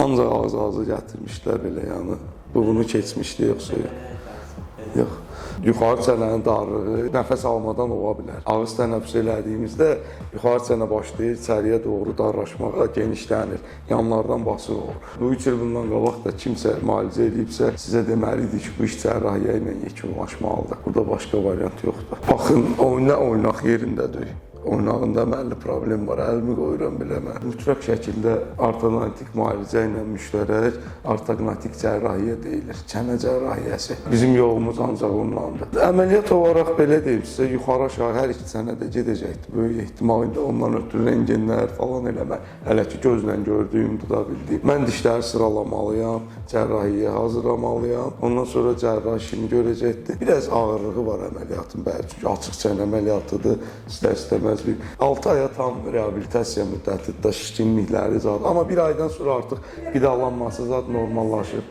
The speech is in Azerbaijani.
Ancaq ağız-ağzı gətirmişlər belə, yəni bunu keçmişdi yoxsa yox. Yuxarı çənənin darlığı nəfəs almadan ola bilər. Ağız tənəffüs elədiyimizdə yuxarı çənə başlayır içəriyə doğru darlaşmağa, genişlənir, yanlardan basır olur. Bu 3 il bundan qabaq da kimsə müalicə edibsə, sizə deməli idi ki, bu iş cərrahiyyə ilə yekunlaşmalıdır. Burada başqa variant yoxdur. Baxın, oynaq yerindədir. Oynağında əməlli problem var, əlimi qoyuram biləmə. Mütləq şəkildə ortodontik müalicə ilə müştərək ortodontik cərrahiyyə deyilir, çənə cərrahiyyəsi. Bizim yolumuz ancaq ondandır. Əməliyyat olaraq belə deyim sizə, yuxarı aşağı hər iki çənə də gedəcəkdir. Böyük ehtimalında ondan ötürü rengenlər falan eləmək, hələ ki gözlə gördüyüm, tuta bildiyim. Mən dişləri sıralamalıyam, cərrahiyyəyə hazırlamalıyam, ondan sonra cərrah işini görəcəkdir. Biraz ağırlığı var əməliyyatın, bəli, çünki açıq çənə əməliyyatıdır, istər-istəməz 6 aya tam reabilitasiya müddəti, şişkinlikləri zat. Amma bir aydan sonra artıq qidalanması zat normallaşır.